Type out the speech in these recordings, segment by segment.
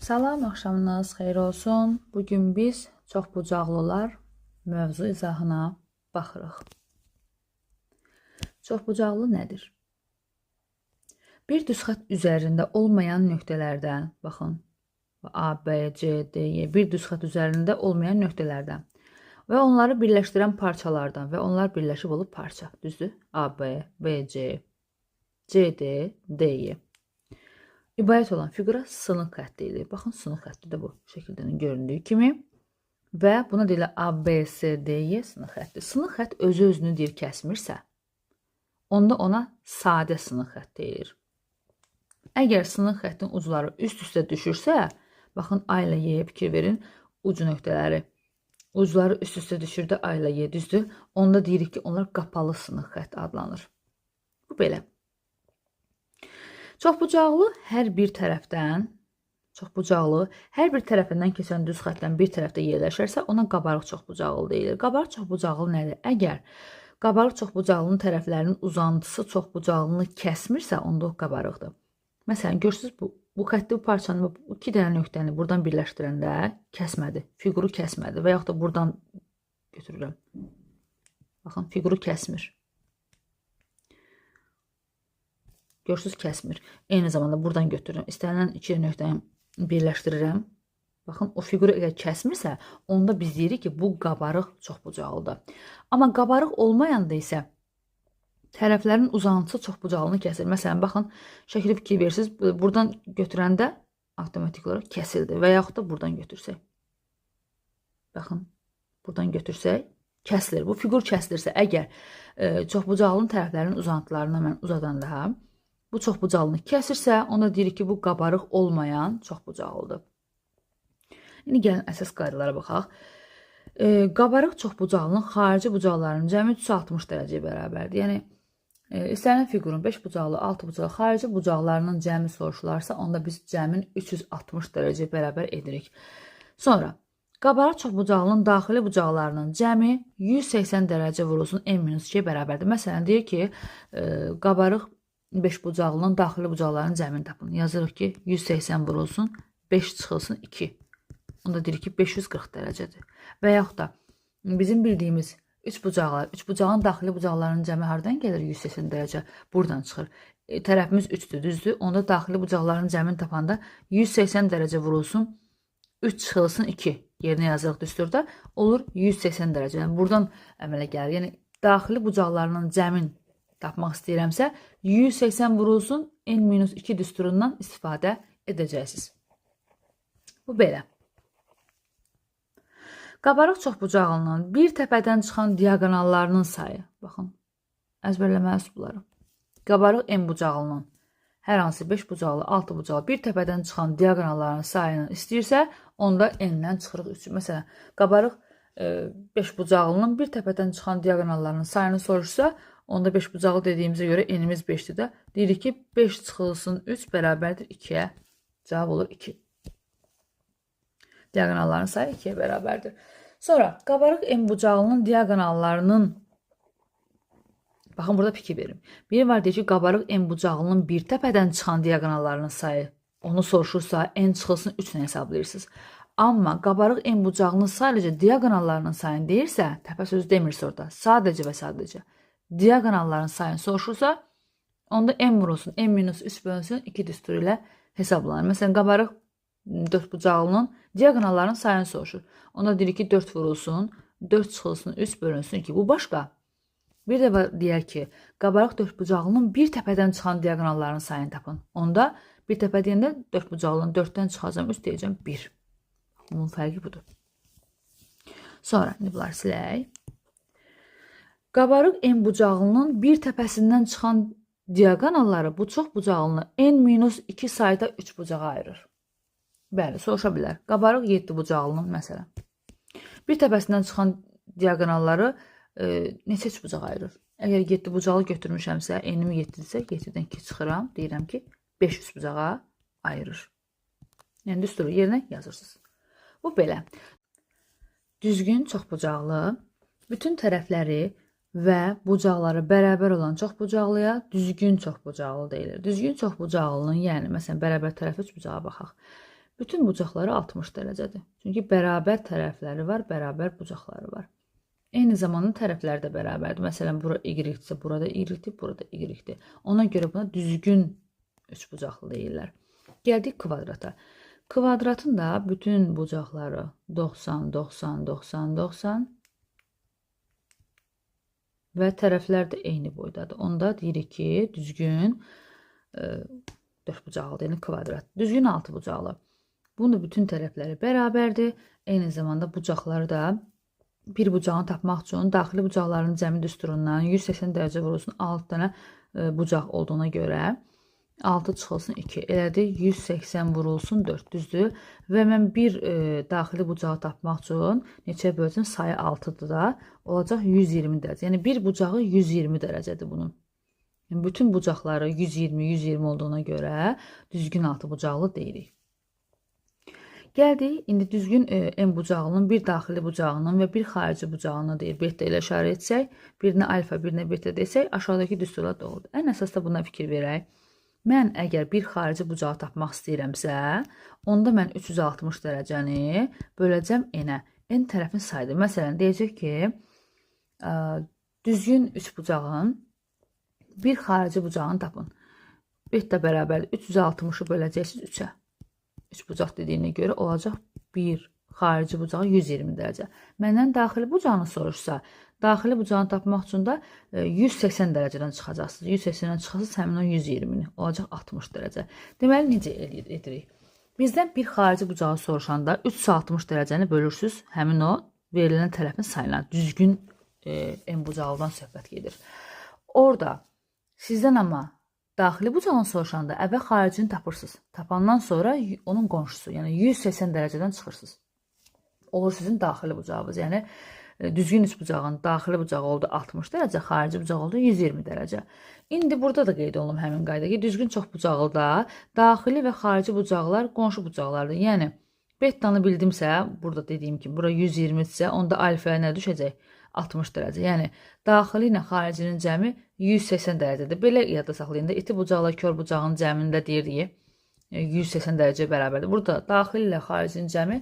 Salam, axşamınız xeyir olsun. Bugün biz çoxbucaqlılar mövzu izahına baxırıq. Çoxbucaqlı nədir? Bir düz xətt üzərində olmayan nöqtələrdən, baxın, A, B, C, D, E, bir düz xətt üzərində olmayan nöqtələrdən və onları birləşdirən parçalardan və onlar birləşib olub parça, düzdür? A, B, B, C, C, D, D, E. İbarət olan fiqura sınıq xətti deyilir. Baxın, sınıq xətti də bu şəkildə göründüyü kimi və buna deyilir A, B, C, D, E sınıq xətti. Sınıq xətt özü-özünü deyir kəsmirsə, onda ona sadə sınıq xətt deyilir. Əgər sınıq xəttin ucları üst-üstə düşürsə, baxın, A ilə Y-yə fikir verin, ucu nöqtələri. Ucları üst-üstə düşürdə A ilə Y düzdür. Onda deyirik ki, onlar qapalı sınıq xətt adlanır. Bu belə. Çoxbucaqlı hər bir tərəfindən keçən düz xəttdən bir tərəfdə yerləşərsə, ona qabarıq çoxbucaqlı deyilir. Qabarıq çoxbucaqlı nədir? Əgər qabarıq çoxbucaqlının tərəflərinin uzantısı çoxbucaqlını kəsmirsə, onda o qabarıqdır. Məsələn, görürsünüz, bu xətti, bu parçanı, bu iki dənə nöqtəni buradan birləşdirəndə kəsmədi, fiquru kəsmədi və yaxud da buradan götürürəm. Baxın, fiquru kəsmir. Görürsünüz, kəsmir. Eyni zamanda buradan götürürəm. İstənilən iki nöqtəni birləşdirirəm. Baxın, o fiquru əgər kəsmirsə, onda biz deyirik ki, bu qabarıq çoxbucaqlıdır. Amma qabarıq olmayanda isə tərəflərin uzantısı çoxbucaqlını kəsir. Məsələn, baxın, şəkildə fikir verirsiniz. Buradan götürəndə avtomatik olaraq kəsildi və yaxud da buradan götürsək. Baxın, buradan götürsək, kəsilir. Bu fiqur kəsilirsə, əgər çoxbucaqlının tərəflərinin uzantılarını mən uzadanda, bu çoxbucaqlını kəsirsə, onda deyirik ki, bu qabarıq olmayan çoxbucaqlıdır. İndi gəlin əsas qaydalara baxaq. Qabarıq çoxbucaqlının xarici bucaqlarının cəmi 360 dərəcəyə bərabərdir. Yəni, istənilən fiqurun 5 bucaqlı, 6 bucaqlı xarici bucaqlarının cəmi soruşularsa, onda biz cəmin 360 dərəcəyə bərabər edirik. Sonra, qabarıq çoxbucaqlının daxili bucaqlarının cəmi 180 dərəcə vurulsun n-2-yə bərabərdir. Məsələn, deyir ki, qabarıq 5 bucaqlının daxili bucaqlarının cəmini tapın. Yazırıq ki, 180 vurulsun, 5 çıxılsın 2. Onda deyirik ki, 540 dərəcədir. Və yaxud da bizim bildiyimiz 3 bucağın daxili bucaqlarının cəmi hardan gəlir? 180 dərəcə buradan çıxır. Tərəfimiz 3-dür, düzdür. Onda daxili bucaqların cəmini tapanda 180 dərəcə vurulsun, 3 çıxılsın 2. Yerinə yazırıq düsturda. Olur 180 dərəcə. Yəni, buradan əmələ gəlir. Yəni, daxili bucaqlarının cəmin tapmaq istəyirəmsə, 180 vurulsun, n-2 düsturundan istifadə edəcəksiniz. Bu belə. Qabarıq çoxbucaqlının bir təpədən çıxan diaqonallarının sayı. Baxın, əzbərləməlisiniz bunları. Qabarıq n bucaqlının hər hansı 5 bucaqlı, 6 bucaqlı bir təpədən çıxan diaqonallarının sayını istəyirsə, onda n-dən çıxırıq 3. Məsələn, qabarıq 5 bucaqlının bir təpədən çıxan diaqonallarının sayını soruşsa, onda 5 bucaqlı dediyimizə görə n-imiz 5-dir də. Deyirik ki, 5 çıxılsın 3 bərabərdir 2-yə. Cavab olur 2. Diaqonalların sayı 2-yə bərabərdir. Sonra, qabarıq n bucaqlının diaqonallarının, baxın, burada fikir verim. Biri var, deyir ki, qabarıq n bucaqlının bir təpədən çıxan diaqonallarının sayı, onu soruşursa, n çıxılsın 3-lə hesablayırsınız. Amma qabarıq n bucaqlının sadəcə diaqonallarının sayını deyirsə, təpə sözü demirsə orada, sadəcə və sadəcə diaqonalların sayını soruşursa, onda n vurulsun, n-3 bölünsün 2 düsturu ilə hesablanır. Məsələn, qabarıq 4 bucaqlının diaqonalların sayını soruşur. Onda deyirik ki, 4 vurulsun, 4 çıxılsın, 3 bölünsün 2. Bu başqa. Bir də deyər ki, qabarıq 4 bucaqlının bir təpədən çıxan diaqonalların sayını tapın. Onda bir təpə deyəndə 4 bucaqlının 4-dən çıxacam, 3 deyəcəm 1. Bunun fərqi budur. Sonra, indi bunları silək. Qabarıq n bucaqlının bir təpəsindən çıxan diaqonalları bu çox bucaqlını n-2 sayda 3 bucağa ayırır. Bəli, soruşa bilər. Qabarıq 7 bucaqlının, məsələn, bir təpəsindən çıxan diaqonalları neçə 3 bucağa ayırır? Əgər 7 bucaqlı götürmüşəmsə, n-im 7-dirsə, 7-dən 2 çıxıram, deyirəm ki, 500 bucağa ayırır. Yəni, düsturu yerinə yazırsınız. Bu belə. Düzgün çoxbucaqlı, bütün tərəfləri və bucaqları bərabər olan çoxbucaqlıya düzgün çoxbucaqlı deyilir. Düzgün çoxbucaqlının, yəni, məsələn, bərabər tərəfi 3 bucağa baxaq. Bütün bucaqları 60 dərəcədir. Çünki bərabər tərəfləri var, bərabər bucaqları var. Eyni zamanda tərəfləri də bərabərdir. Məsələn, bura y-dirsə, burada y-dir, burada y-dir. Ona görə buna düzgün üçbucaqlı deyirlər. Gəldik kvadrata. Kvadratın da bütün bucaqları 90, 90, 90, 90 və tərəflər də eyni boydadır. Onda deyirik ki, düzgün dördbucaqlı, yəni kvadrat. Düzgün altıbucaqlı. Bunun da bütün tərəfləri bərabərdir. Eyni zamanda bucaqları da bir bucağını tapmaq üçün daxili bucaqların cəmi düsturundan 180 dərəcə vurulsun 6 dənə bucaq olduğuna görə 6 çıxılsın 2. Elədi 180 vurulsun 4 düzdür. Və mən bir daxili bucağı tapmaq üçün neçə bölsün sayı 6-dır da olacaq 120 dərəcə. Yəni bir bucağı 120 dərəcədir bunun. Yəni bütün bucaqları 120 olduğuna görə düzgün altıbucaqlı deyirik. Gəldik, indi düzgün en bucağının bir daxili bucağının və bir xarici bucağını deyir. Beta ilə işarə etsək, birinə alfa, birinə beta desək, aşağıdakı düsturlar doğrudur. Ən əsas da buna fikir verək. Mən əgər bir xarici bucağı tapmaq istəyirəmsə, onda mən 360 dərəcəni böləcəm n-ə. N tərəfin sayıdır. Məsələn, deyəcək ki, düzgün üçbucağın bir xarici bucağını tapın. Beta bərabərdir. 360-ı böləcəksiniz 3-ə. Üçbucaq dediyinə görə olacaq 1 xarici bucağı 120 dərəcə. Məndən daxili bucağını soruşsa, daxili bucağını tapmaq üçün də 180 dərəcədən çıxacaqsınız. 180-dən çıxasınız, həmin o 120-ni. Olacaq 60 dərəcə. Deməli, necə edirik? Bizdən bir xarici bucağı soruşanda 360 dərəcəni bölürsünüz, həmin o verilən tərəfin sayına. Düzgün en bucağından söhbət gedir. Orada sizdən amma daxili bucağını soruşanda əvvəl xaricini tapırsınız. Tapandan sonra onun qonşusu, yəni 180 dərəcədən çıxırsınız. Olur sizin daxili bucağınız. Yəni düzgün üçbucağın daxili bucağı oldu 60 dərəcə, xarici bucağı oldu 120 dərəcə. İndi burada da qeyd olunub həmin qayda ki, düzgün çoxbucaqlıda daxili və xarici bucaqlar qonşu bucaqlardır. Yəni betanı bildimsə, burada dediyim kimi, bura 120-dirsə, onda alfaya nə düşəcək? 60 dərəcə. Yəni daxili ilə xaricinin cəmi 180 dərəcədir. Belə yadda saxlayın da, iti bucaqla kör bucağın cəmində deyirik 180 dərəcəyə bərabərdir. Burada daxili ilə xaricinin cəmi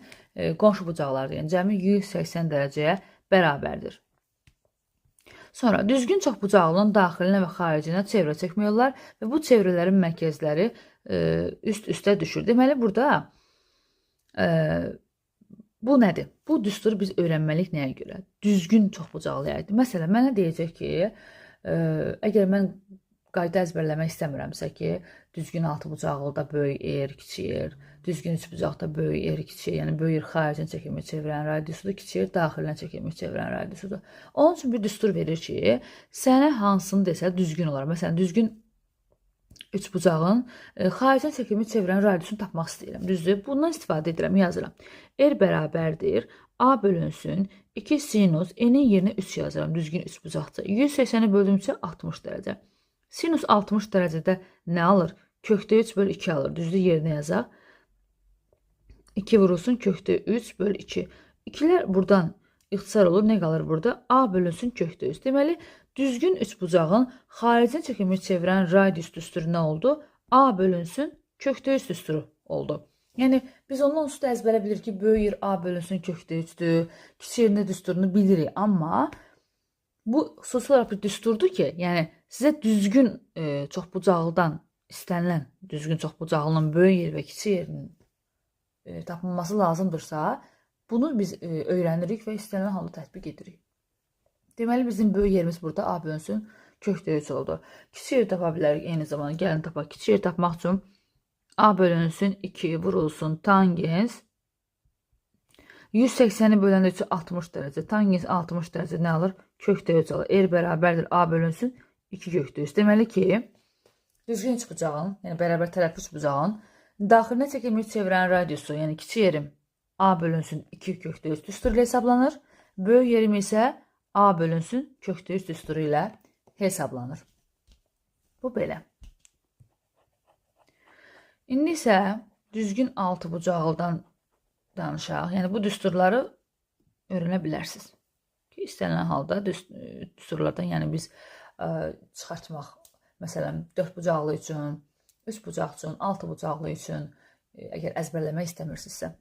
qonşu bucaqlardır. Yəni cəmi 180 dərəcəyə bərabərdir. Sonra düzgün çoxbucaqlının daxilinə və xaricinə çevrə çəkmək olar və bu çevrələrin mərkəzləri üst-üstə düşür. Deməli, burada bu nədir? Bu düsturu biz öyrənməliyik nəyə görə? Düzgün çoxbucaqlıya aiddir. Məsələn, mənə deyəcək ki, əgər mən qayda əzbərləmək istəmirəmsə ki, düzgün altıbucaqlıda böyük R, kiçik R, düzgün üçbucaqda böyük R, kiçik, yəni böyük xaricini çəkilmək çevirən radiusudur, kiçik daxilinə çəkilmək çevirən radiusudur. Onun üçün bir düstur verir ki, sənə hansını desə düzgün olar. Məsələn, düzgün üçbucağın xaricdən çəkilmiş çevirən radiusunu tapmaq istəyirəm. Düzdür? Bundan istifadə edirəm, yazıram. R bərabərdir. A bölünsün 2 sinus n-in yerinə 3 yazıram. Düzgün üçbucaqca. 180-i böldümsə 60 dərəcə. Sinus 60 dərəcədə nə alır? Kökdə 3 bölü 2 alır. Düzdür? Yerinə yazaq. 2 vurulsun kökdə 3 bölü 2. 2-lər buradan ixtisar olur. Nə qalır burada? A bölünsün kökdə 3. Deməli, düzgün üçbucağın xaricdən çəkilmiş çevirən radius düsturu nə oldu? A bölünsün kökdə 3 düsturu oldu. Yəni, biz ondan onsuz da əzbərə bilir ki, böyük A bölünsün kökdə 3-dür, kiçik yerində düsturunu bilirik. Amma bu xüsusi olaraq bir düsturdur ki, yəni sizə düzgün çoxbucaqlıdan istənilən düzgün çoxbucaqlının böyük yer və kiçik yerinin tapılması lazımdırsa, bunu biz öyrənirik və istənilən halda tətbiq edirik. Deməli, bizim böyük yerimiz burada A bölünsün kökdə 3 oldu. Kiçik yer tapa bilərik eyni zamanda. Gəlin tapaq. Kiçik yer tapmaq üçün A bölünsün 2 vurulsun tangens 180-i böləndə 3 60 dərəcə. Tangens 60 dərəcə nə alır? Kökdə 3 alır. R bərabərdir A bölünsün 2 kökdə 3. Deməli ki, düzgün üçbucağın, yəni bərabər tərəfli üçbucağın daxilinə çəkilmiş çevirən radiusu, yəni kiçik yerim A bölünsün 2 kökdə 3 düsturu ilə hesablanır. Böyük yerim isə A bölünsün kökdə 3 düsturu ilə hesablanır. Bu belə. İndi isə düzgün altıbucaqlıdan danışaq. Yəni bu düsturları öyrənə bilərsiniz. Ki, istənilən halda düsturlardan yəni biz çıxartmaq, məsələn, 4 bucaqlı üçün, 3 bucaq üçün, 6 bucaqlı üçün, əgər əzbərləmək istəmirsinizsə.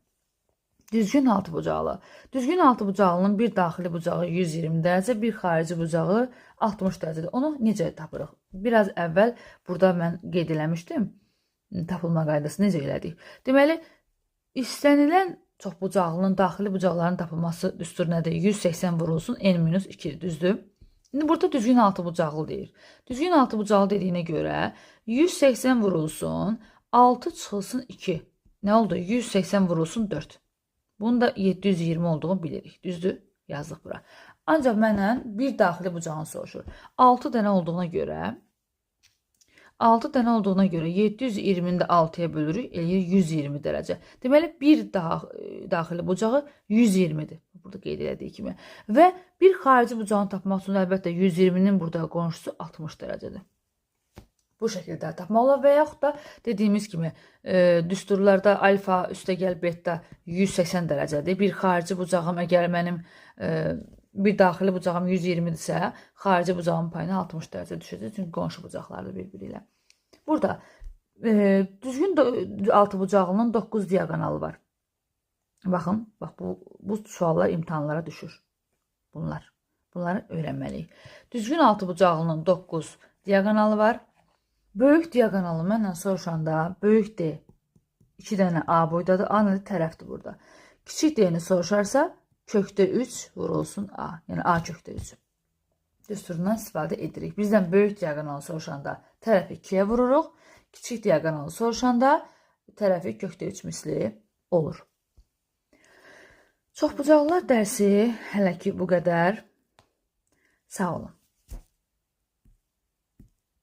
Düzgün altı bucaqlı. Düzgün altı bucaqlının bir daxili bucağı 120 dərəcə, bir xarici bucağı 60 dərəcədir. Onu necə tapırıq? Biraz əvvəl burada mən qeyd eləmişdim. Tapılma qaydası necə elədik? Deməli, istənilən çoxbucaqlının daxili bucaqların tapılması düsturu nədir? 180 vurulsun n-2, düzdür? İndi burada düzgün altı bucaqlı deyir. Düzgün altı bucaqlı dediyinə görə 180 vurulsun, 6 çıxılsın 2. Nə oldu? 180 vurulsun 4. Bunun da 720 olduğunu bilirik. Düzdür? Yazdıq bura. Ancaq məndən bir daxili bucağını soruşur. 6 dənə olduğuna görə 720-ni də 6-ya bölürük, eləyir 120 dərəcə. Deməli, bir daxili bucağı 120-dir. Burada qeyd elədiyi kimi. Və bir xarici bucağını tapmaq üçün əlbəttə 120-nin burada qonşusu 60 dərəcədir. Bu şəkildə tapmaq olar və yaxud da dediyimiz kimi düsturlarda alfa üstəgəl beta 180 dərəcədir. Bir xarici bucağım əgər mənim bir daxili bucağım 120-dirsə, xarici bucağımın payına 60 dərəcə düşəcək. Çünki qonşu bucaqlardır bir-biri ilə. Burada düzgün altı bucaqlının 9 diaqonalı var. Baxın, bax bu suallar imtahanlara düşür. Bunları öyrənməliyik. Düzgün altı bucaqlının 9 diaqonalı var. Böyük diaqonalı məndən soruşanda böyük D 2 dənə A boydadır. A nədir? Tərəfdir burada. Kiçik D-ni soruşarsa kökdə 3 vurulsun A. Yəni A kökdə 3. Düsturundan istifadə edirik. Bizdən böyük diaqonalı soruşanda tərəfi 2-yə vururuq. Kiçik diaqonalı soruşanda tərəfi kökdə 3 misli olur. Çoxbucaqlılar dərsi hələ ki bu qədər. Sağ olun.